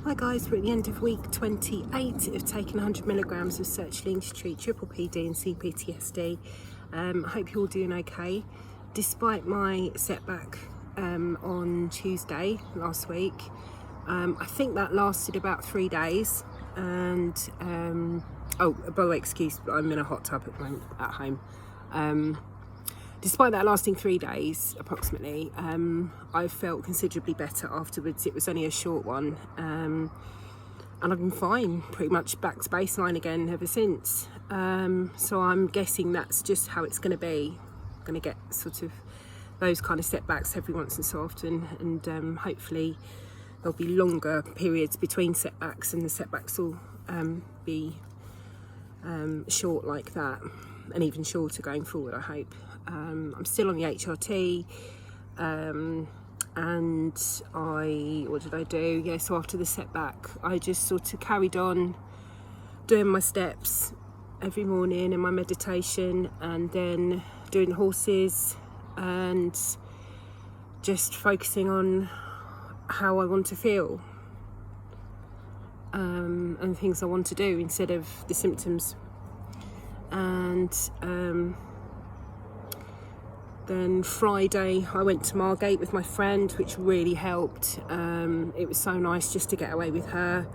Hi guys, we're at the end of week 28 of taking 100 milligrams of sertraline to treat PPPD and CPTSD. I hope you're all doing okay. Despite my setback on Tuesday last week, I think that lasted about 3 days. And oh, by the way, excuse, I'm in a hot tub at the moment at home. Despite that lasting 3 days approximately, I felt considerably better afterwards. It was only a short one, and I've been fine, pretty much back to baseline again ever since. So I'm guessing that's just how it's going to be. I'm going to get sort of those kind of setbacks every once and so often, and hopefully there'll be longer periods between setbacks, and the setbacks will be short like that, and even shorter going forward, I hope. I'm still on the HRT, and what did I do? Yeah, so after the setback, I just sort of carried on doing my steps every morning and my meditation, and then doing the horses, and just focusing on how I want to feel, and things I want to do instead of the symptoms. And then Friday I went to Margate with my friend, which really helped. It was so nice just to get away with her,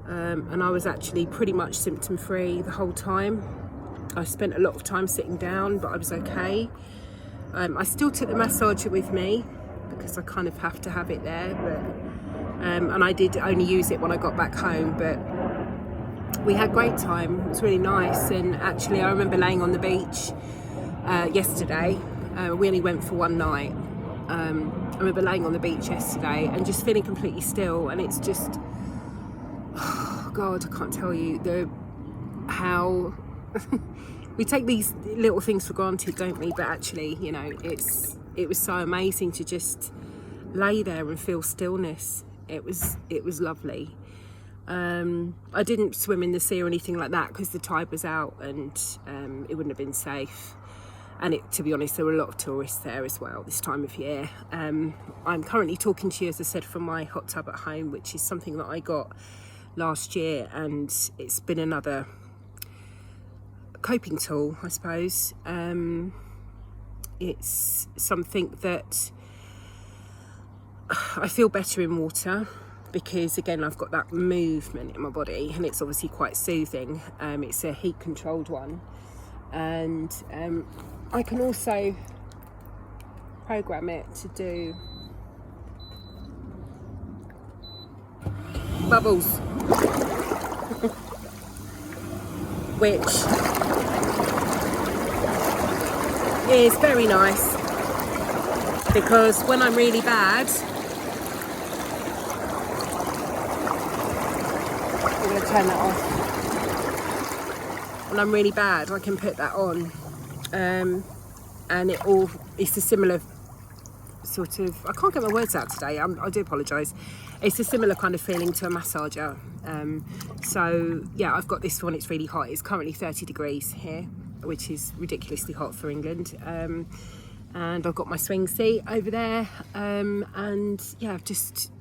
and I was actually pretty much symptom free the whole time. I spent a lot of time sitting down, but I was okay. I still took the massager with me because I kind of have to have it there, but and I did only use it when I got back home, but we had a great time. It was really nice. And actually I remember laying on the beach yesterday. We only went for one night. I remember laying on the beach yesterday and just feeling completely still, and it's just, oh God, I can't tell you how we take these little things for granted, don't we? But actually, you know, it was so amazing to just lay there and feel stillness. It was lovely. I didn't swim in the sea or anything like that because the tide was out, and it wouldn't have been safe. And to be honest, there were a lot of tourists there as well this time of year. I'm currently talking to you, as I said, from my hot tub at home, which is something that I got last year, and it's been another coping tool, I suppose. It's something that I feel better in water, because again I've got that movement in my body, and it's obviously quite soothing. It's a heat controlled one, and I can also program it to do bubbles, which is very nice, because when I'm really bad, I'm going to turn that off. When I'm really bad, I can put that on, and it's a similar sort of, I can't get my words out today, I do apologise. It's a similar kind of feeling to a massager. So yeah, I've got this one. It's really hot. It's currently 30 degrees here, which is ridiculously hot for England. And I've got my swing seat over there, and yeah, just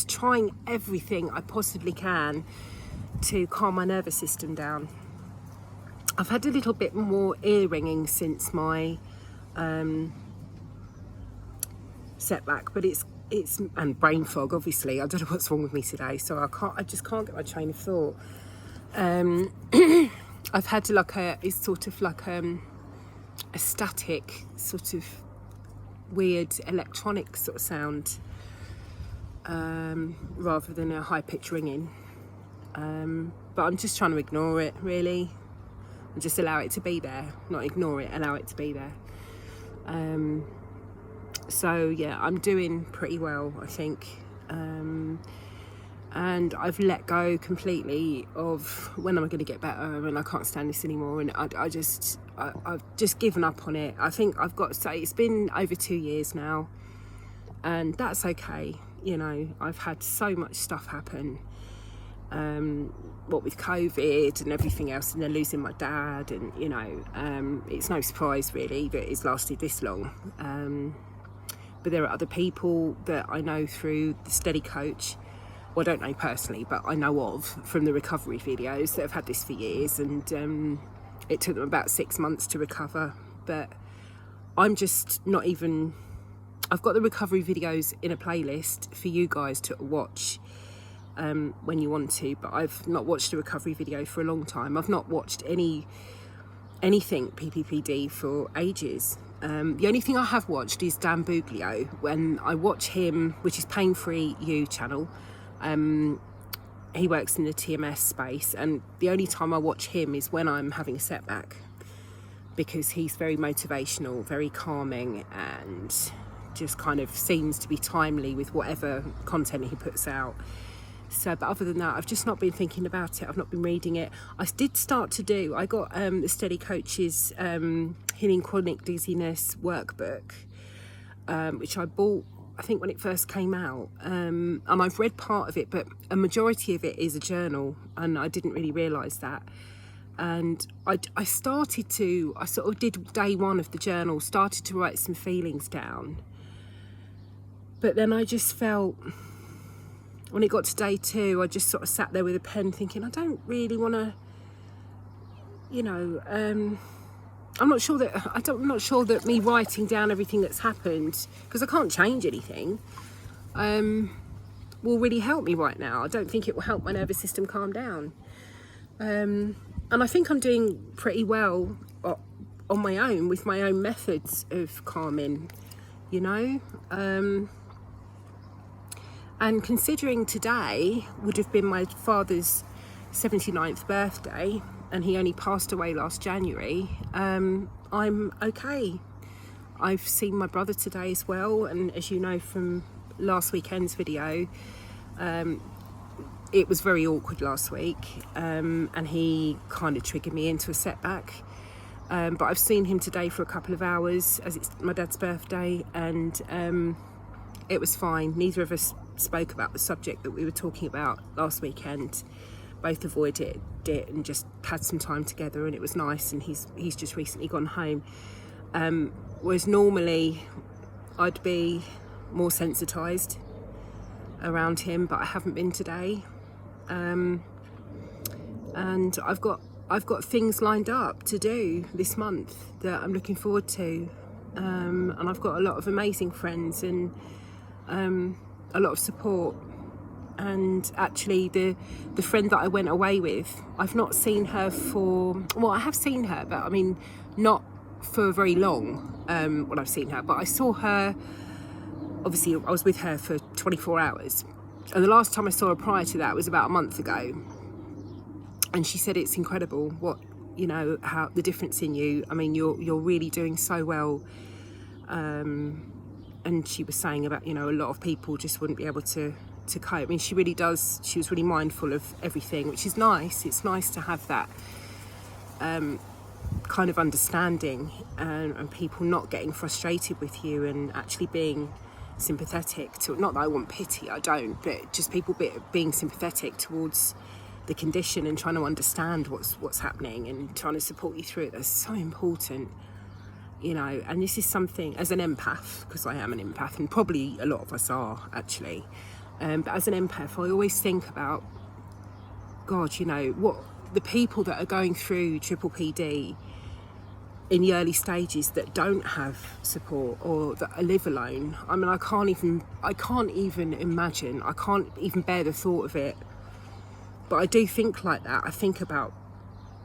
trying everything I possibly can to calm my nervous system down. I've had a little bit more ear ringing since my setback, but it's and brain fog, obviously. I don't know what's wrong with me today, so I just can't get my train of thought. I've had it's sort of like a static, sort of weird electronic sort of sound, rather than a high pitched ringing. But I'm just trying to ignore it, really, and just allow it to be there. Not ignore it, allow it to be there. So yeah, I'm doing pretty well, I think. And I've let go completely of when am I going to get better, and I can't stand this anymore, and I've just given up on it. I think I've got to say it's been over 2 years now, and that's okay. You know, I've had so much stuff happen, what with COVID and everything else, and then losing my dad, and you know, it's no surprise really that it's lasted this long. But there are other people that I know through the Steady Coach well, I don't know personally, but I know of from the recovery videos that have had this for years, and it took them about 6 months to recover. But I'm just not even, I've got the recovery videos in a playlist for you guys to watch when you want to, but I've not watched a recovery video for a long time. I've not watched anything PPPD for ages. The only thing I have watched is Dan Buglio. When I watch him, which is Pain Free You channel, he works in the TMS space, and the only time I watch him is when I'm having a setback, because he's very motivational, very calming, and just kind of seems to be timely with whatever content he puts out. So, but other than that, I've just not been thinking about it. I've not been reading it. I did start to do, I got the Steady Coach's Healing Chronic Dizziness workbook, which I bought, I think, when it first came out. And I've read part of it, but a majority of it is a journal, and I didn't really realise that. And I sort of did day one of the journal, started to write some feelings down. But then I just felt, when it got to day two, I just sort of sat there with a pen thinking, I don't really want to, I'm not sure that me writing down everything that's happened, because I can't change anything, will really help me right now. I don't think it will help my nervous system calm down. And I think I'm doing pretty well on my own, with my own methods of calming, and considering today would have been my father's 79th birthday, and he only passed away last January, I'm okay. I've seen my brother today as well, and as you know from last weekend's video, it was very awkward last week, and he kind of triggered me into a setback. But I've seen him today for a couple of hours, as it's my dad's birthday, and it was fine. Neither of us spoke about the subject that we were talking about last weekend. Both avoided it and just had some time together, and it was nice. And he's just recently gone home. Whereas normally I'd be more sensitised around him, but I haven't been today. And I've got things lined up to do this month that I'm looking forward to, and I've got a lot of amazing friends and a lot of support. And actually the friend that I went away with, I've not seen her I have seen her, but I mean not for very long when I've seen her, but I saw her, obviously I was with her for 24 hours, and the last time I saw her prior to that was about a month ago. And she said it's incredible what, how the difference in you. I mean, you're really doing so well. And she was saying about, a lot of people just wouldn't be able to cope. I mean, she really does. She was really mindful of everything, which is nice. It's nice to have that kind of understanding, and people not getting frustrated with you and actually being sympathetic to, not that I want pity, I don't, but just people being sympathetic towards the condition and trying to understand what's happening and trying to support you through it. That's so important, and this is something, as an empath, because I am an empath, and probably a lot of us are actually, but as an empath I always think about, God, what the people that are going through PPPD in the early stages that don't have support or that live alone. I mean, I can't even imagine, I can't even bear the thought of it. But I do think like that. I think about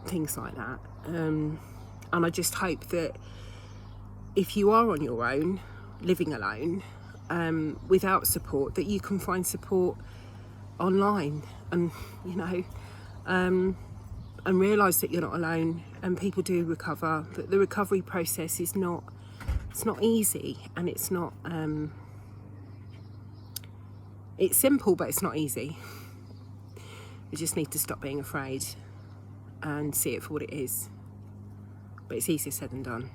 things like that. And I just hope that if you are on your own, living alone, without support, that you can find support online and, and realise that you're not alone, and people do recover. But the recovery process is not easy, and it's not, it's simple, but it's not easy. You just need to stop being afraid and see it for what it is. But it's easier said than done.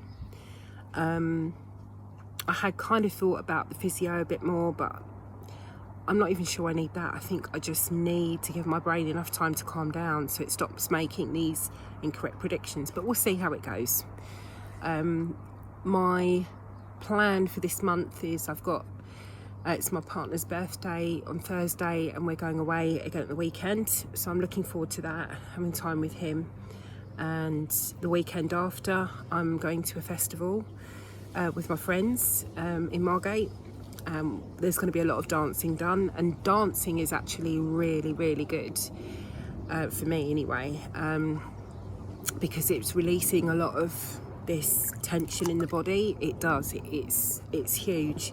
I had kind of thought about the physio a bit more, but I'm not even sure I need that. I think I just need to give my brain enough time to calm down so it stops making these incorrect predictions. But we'll see how it goes. My plan for this month is I've got It's my partner's birthday on Thursday and we're going away again at the weekend, so I'm looking forward to that, having time with him. And the weekend after, I'm going to a festival with my friends in Margate. There's going to be a lot of dancing done, and dancing is actually really, really good for me anyway, because it's releasing a lot of this tension in the body. It does, it's huge.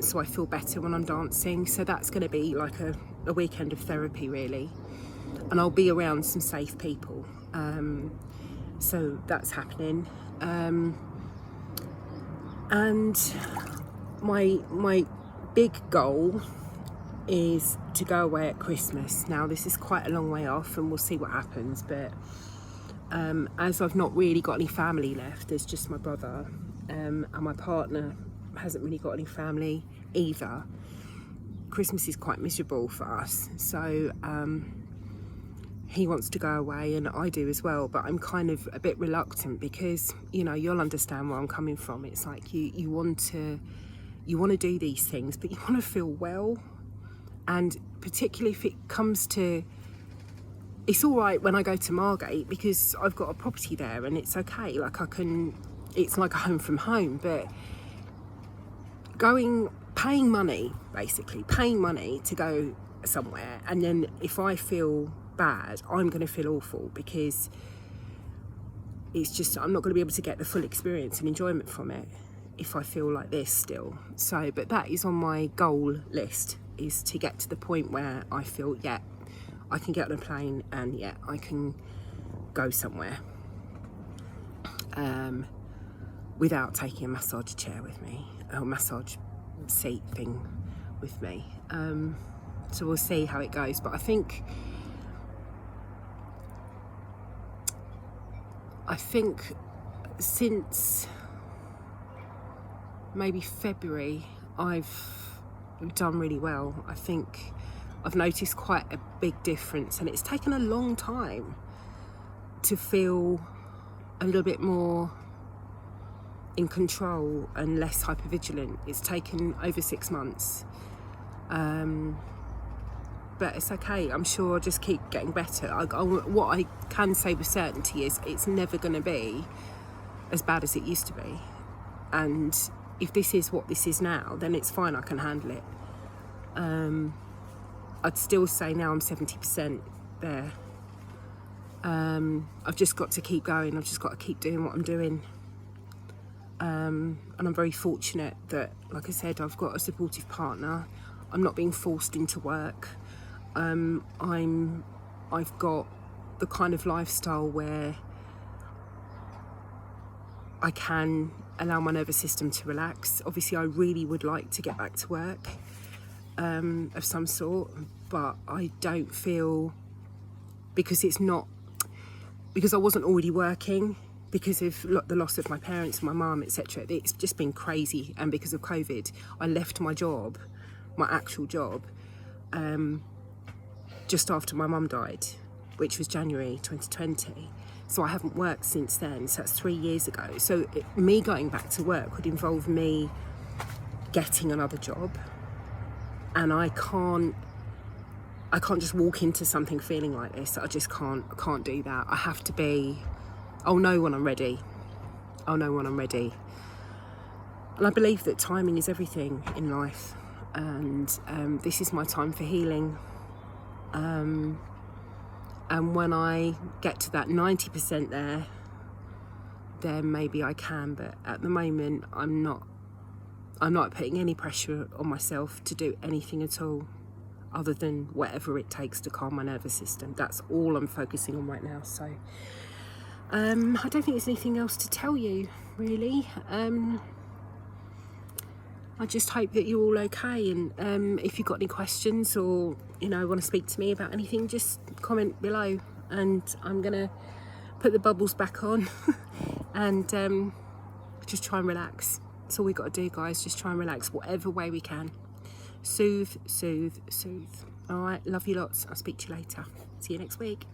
So I feel better when I'm dancing. So that's going to be like a weekend of therapy really, and I'll be around some safe people. So that's happening. And my big goal is to go away at Christmas. Now this is quite a long way off and we'll see what happens, but as I've not really got any family left, there's just my brother, and my partner hasn't really got any family either. Christmas is quite miserable for us, so he wants to go away and I do as well, but I'm kind of a bit reluctant because, you know, you'll understand where I'm coming from. It's like you want to do these things, but you want to feel well, and particularly if it comes to, it's all right when I go to Margate because I've got a property there and it's okay, like it's like a home from home, but paying money to go somewhere, and then if I feel bad, I'm going to feel awful because it's just, I'm not going to be able to get the full experience and enjoyment from it if I feel like this still. So, but that is on my goal list, is to get to the point where I feel, yeah, I can get on a plane and yeah, I can go somewhere without taking a massage chair with me, or massage seat thing with me. So we'll see how it goes, but I think since maybe February I've done really well. I think I've noticed quite a big difference, and it's taken a long time to feel a little bit more in control and less hypervigilant. It's taken over 6 months, but it's okay. I'm sure I'll just keep getting better. What I can say with certainty is it's never going to be as bad as it used to be, and if this is what this is now, then it's fine, I can handle it. I'd still say now I'm 70% there. I've just got to keep going. I've just got to keep doing what I'm doing. And I'm very fortunate that, like I said, I've got a supportive partner. I'm not being forced into work. I've got the kind of lifestyle where I can allow my nervous system to relax. Obviously, I really would like to get back to work of some sort, but I don't feel, because I wasn't already working, because of the loss of my parents, my mum, etc. It's just been crazy, and because of COVID, I left my job, my actual job, just after my mum died, which was January 2020. So I haven't worked since then, so that's 3 years ago. So me going back to work would involve me getting another job, and I can't just walk into something feeling like this. I just can't do that. I have to be, I'll know when I'm ready. And I believe that timing is everything in life, and this is my time for healing. And when I get to that 90% there, then maybe I can, but at the moment I'm not putting any pressure on myself to do anything at all, other than whatever it takes to calm my nervous system. That's all I'm focusing on right now. So I don't think there's anything else to tell you, really. I just hope that you're all okay, and if you've got any questions or want to speak to me about anything, just comment below, and I'm gonna put the bubbles back on and just try and relax. That's all we got to do, guys. Just try and relax whatever way we can. Soothe. All right, love you lots. I'll speak to you later. See you next week.